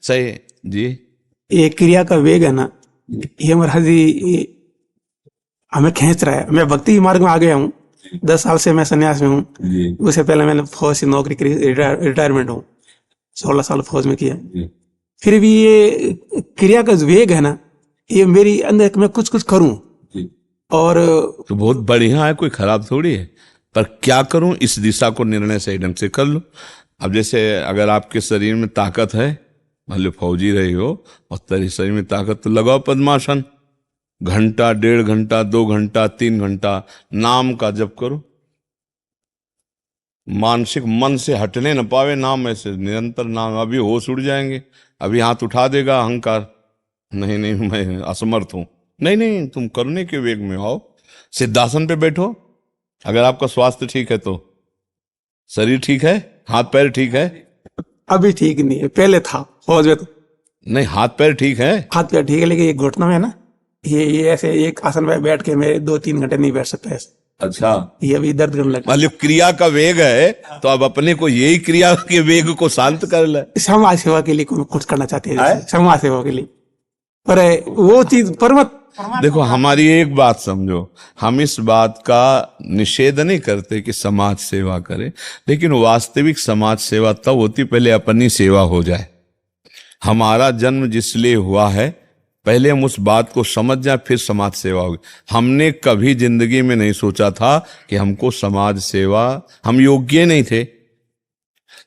सही जी। ये क्रिया का वेग है ना, ये महाराज जी हमें खींच रहा है। मैं भक्ति मार्ग में आ गया हूँ, 10 साल से मैं सन्यास में हूँ। उससे पहले मैंने फौज से नौकरी करी, रिटायरमेंट हूँ, 16 साल फौज में किया। फिर भी ये क्रिया का वेग है ना, ये मेरी अंदर मैं कुछ कुछ करूं और तो बहुत बढ़िया है, कोई खराब थोड़ी है। पर क्या करूं, इस दिशा को निर्णय सही ढंग से कर लो। अब जैसे अगर आपके शरीर में ताकत है, मान लो फौजी रही हो और तेरे शरीर में ताकत, तो लगाओ पद्मासन, घंटा, 1.5 घंटा, 2 घंटा, 3 घंटा नाम का जप करो। मानसिक मन से हटने न पावे नाम, ऐसे निरंतर नाम। अभी होश उड़ जाएंगे, अभी हाथ उठा देगा अहंकार, नहीं नहीं मैं असमर्थ हूं। नहीं नहीं, तुम करने के वेग में आओ, सिद्धासन पे बैठो। अगर आपका स्वास्थ्य ठीक है तो, शरीर ठीक है, हाथ पैर ठीक है। अभी ठीक नहीं है, पहले था फौज में तो। नहीं, हाथ पैर ठीक है। हाथ पैर ठीक है, लेकिन ये घुटना में है ना, ये ऐसे एक आसन में बैठ के मैं 2-3 घंटे नहीं बैठ सकता ऐसे। अच्छा, ये अभी दर्द करने लगा। मतलब क्रिया का वेग है, तो अब अपने को यही क्रिया के वेग को शांत कर ले। समाज सेवा के लिए कुछ करना चाहते हैं, समाज सेवा के लिए, पर वो चीज परमत। देखो, हमारी एक बात समझो, हम इस बात का निषेध नहीं करते कि समाज सेवा करें, लेकिन वास्तविक समाज सेवा तब होती पहले अपनी सेवा हो जाए। हमारा जन्म जिसलिए हुआ है, पहले हम उस बात को समझ जाए, फिर समाज सेवा होगी। हमने कभी जिंदगी में नहीं सोचा था कि हमको समाज सेवा, हम योग्य नहीं थे।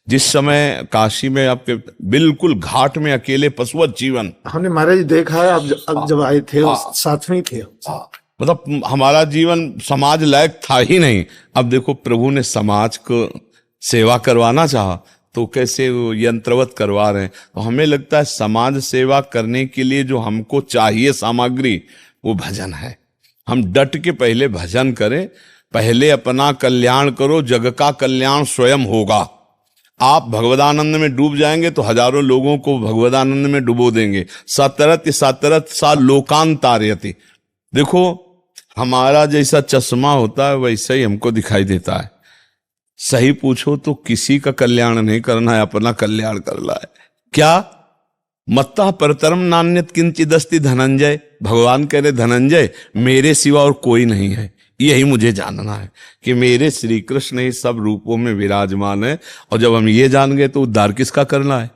जिस समय काशी में आपके बिल्कुल घाट में अकेले पशुवत जीवन, हमने महाराज देखा है। अब जब आए थे साथ में ही थे, मतलब हमारा जीवन समाज लायक था ही नहीं। अब देखो, प्रभु ने समाज को सेवा करवाना चाहा तो कैसे वो यंत्रवत करवा रहे हैं। तो हमें लगता है समाज सेवा करने के लिए जो हमको चाहिए सामग्री, वो भजन है। हम डट के पहले भजन करें, पहले अपना कल्याण करो, जग का कल्याण स्वयं होगा। आप भगवदानंद में डूब जाएंगे तो हजारों लोगों को भगवदानंद में डुबो देंगे। सतरत सतरत सा लोकांतार्यति। देखो, हमारा जैसा चश्मा होता है वैसा ही हमको दिखाई देता है। सही पूछो तो किसी का कल्याण नहीं करना है, अपना कल्याण करना है। क्या मत्ता परतरम नान्यत किंचिदस्ति धनंजय। भगवान कह रहे, धनंजय मेरे सिवा और कोई नहीं है। यही मुझे जानना है कि मेरे श्री कृष्ण ही सब रूपों में विराजमान है। और जब हम ये जान गए तो उद्धार किसका करना है?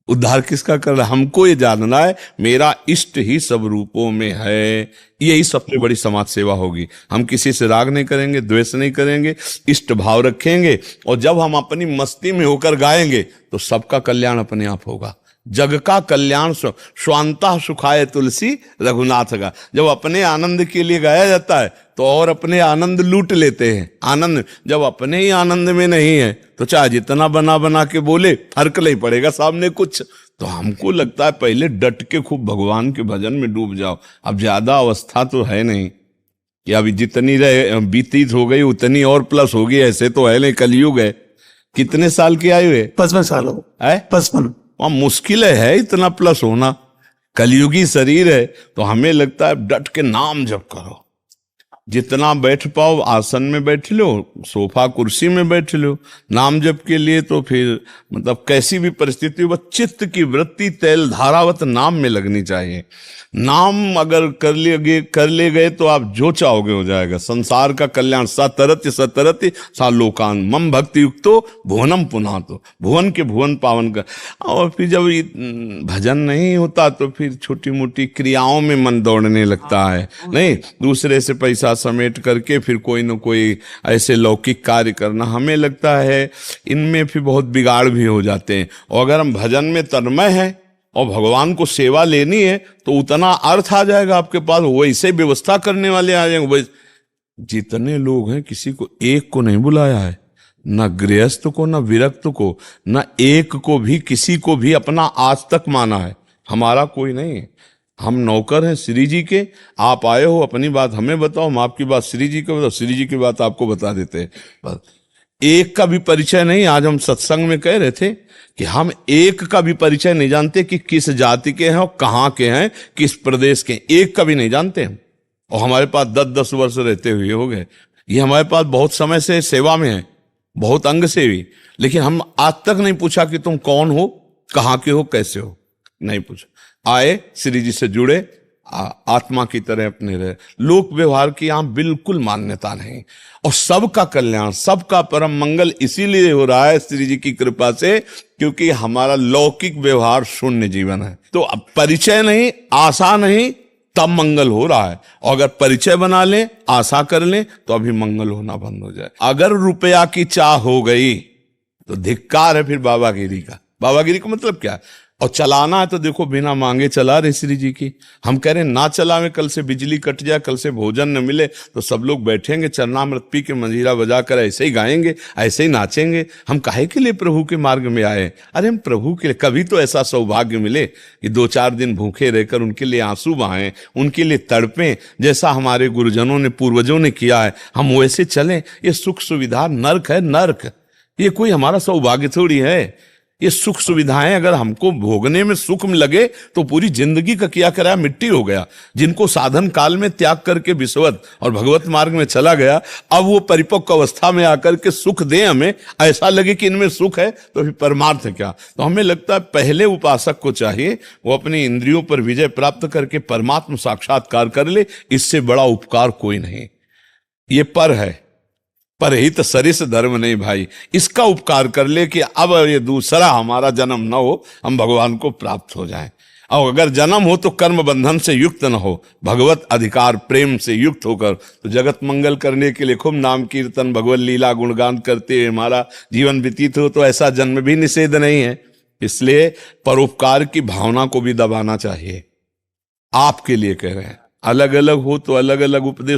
उद्धार किसका करना है? हमको ये जानना है मेरा इष्ट ही सब रूपों में है। यही सबसे बड़ी समाज सेवा होगी। हम किसी से राग नहीं करेंगे, द्वेष नहीं करेंगे, इष्ट भाव रखेंगे। और जब हम अपनी मस्ती में होकर गाएंगे तो सबका कल्याण अपने आप होगा। जग का कल्याण स्वांता सुखाए तुलसी रघुनाथ का। जब अपने आनंद के लिए गाया जाता है तो और अपने आनंद लूट लेते हैं। आनंद जब अपने ही आनंद में नहीं है तो चाहे जितना बना बना के बोले, फर्क नहीं पड़ेगा सामने कुछ। तो हमको लगता है पहले डट के खूब भगवान के भजन में डूब जाओ। अब ज्यादा अवस्था तो है नहीं कि अभी जितनी बीतीत हो गई उतनी और प्लस होगी, ऐसे तो है नहीं। कलयुग है। कितने साल की आयु है? 55 साल हो। 55। वहां मुश्किल है इतना प्लस होना। कलयुगी शरीर है। तो हमें लगता है डट के नाम जप करो। जितना बैठ पाओ आसन में बैठ लो, सोफा कुर्सी में बैठ लो। नाम जप के लिए तो फिर मतलब कैसी भी परिस्थिति हो, चित्त की वृत्ति तेल धारावत नाम में लगनी चाहिए। नाम अगर कर ले गए तो आप जो चाहोगे हो जाएगा। संसार का कल्याण सतरति सतरति सा लोकान मम भक्ति युक्तो भुवनम पुनः। तो भुवन के भुवन पावन का। और फिर जब भजन नहीं होता तो फिर छोटी मोटी क्रियाओं में मन दौड़ने लगता है। नहीं, दूसरे से पैसा समेट करके फिर कोई न कोई ऐसे लौकिक कार्य करना, हमें लगता है इनमें फिर बहुत बिगाड़ भी हो जाते हैं। और अगर हम भजन में तन्मय हैं और भगवान को सेवा लेनी है तो उतना अर्थ आ जाएगा आपके पास, वैसे व्यवस्था करने वाले आ जाएंगे। जितने लोग हैं किसी को एक को नहीं बुलाया है, न गृहस्थ को, न विरक्त को, न एक को भी, किसी को भी अपना आज तक माना है। हमारा कोई नहीं है। हम नौकर हैं श्री जी के। आप आए हो, अपनी बात हमें बताओ, हम आपकी बात श्री जी को बताओ, श्री जी की बात आपको बता देते हैं। बस एक का भी परिचय नहीं। आज हम सत्संग में कह रहे थे कि हम एक का भी परिचय नहीं जानते कि किस जाति के हैं और कहाँ के हैं, किस प्रदेश के। एक का भी नहीं जानते हम। और हमारे पास 10-10 वर्ष रहते हुए हो गए। ये हमारे पास बहुत समय से सेवा में है, बहुत अंग से भी, लेकिन हम आज तक नहीं पूछा कि तुम कौन हो, कहाँ के हो, कैसे हो, नहीं पूछा। आए, श्री जी से जुड़े, आत्मा की तरह अपने रहे। लोक व्यवहार की यहां बिल्कुल मान्यता नहीं। और सबका कल्याण, सबका परम मंगल इसीलिए हो रहा है श्री जी की कृपा से, क्योंकि हमारा लौकिक व्यवहार शून्य जीवन है। तो अब परिचय नहीं, आशा नहीं, तब मंगल हो रहा है। और अगर परिचय बना लें, आशा कर लें, तो अभी मंगल होना बंद हो जाए। अगर रुपया की चाह हो गई तो धिक्कार है फिर बाबागिरी का। बाबागिरी का मतलब क्या है? और चलाना है तो देखो बिना मांगे चला रहे श्री जी की। हम कह रहे हैं ना चलावे, कल से बिजली कट जाए, कल से भोजन न मिले, तो सब लोग बैठेंगे चरणामृत पी के मंजीरा बजा कर ऐसे ही गाएंगे, ऐसे ही नाचेंगे। हम काहे के लिए प्रभु के मार्ग में आए? अरे हम प्रभु के लिए, कभी तो ऐसा सौभाग्य मिले कि 2-4 दिन भूखे रहकर उनके लिए आंसू बहाएं, उनके लिए तड़पें, जैसा हमारे गुरुजनों ने, पूर्वजों ने किया है, हम वैसे चलें। ये सुख सुविधा नर्क है, नर्क। ये कोई हमारा सौभाग्य थोड़ी है। ये सुख सुविधाएं अगर हमको भोगने में सुख में लगे तो पूरी जिंदगी का किया कराया मिट्टी हो गया। जिनको साधन काल में त्याग करके विश्वत और भगवत मार्ग में चला गया, अब वो परिपक्व अवस्था में आकर के सुख दे, हमें ऐसा लगे कि इनमें सुख है, तो फिर परमार्थ है क्या? तो हमें लगता है पहले उपासक को चाहिए वो अपनी इंद्रियों पर विजय प्राप्त करके परमात्म साक्षात्कार कर ले। इससे बड़ा उपकार कोई नहीं। ये पर है, परहित सरिस धर्म नहीं भाई। इसका उपकार कर ले कि अब ये दूसरा हमारा जन्म न हो, हम भगवान को प्राप्त हो जाएं। और अगर जन्म हो तो कर्म बंधन से युक्त न हो, भगवत अधिकार प्रेम से युक्त होकर, तो जगत मंगल करने के लिए खूब नाम कीर्तन, भगवत लीला गुणगान करते हुए हमारा जीवन व्यतीत हो, तो ऐसा जन्म भी निषेध नहीं है। इसलिए परोपकार की भावना को भी दबाना चाहिए। आपके लिए कह रहे हैं, अलग अलग हो तो अलग अलग उपदेश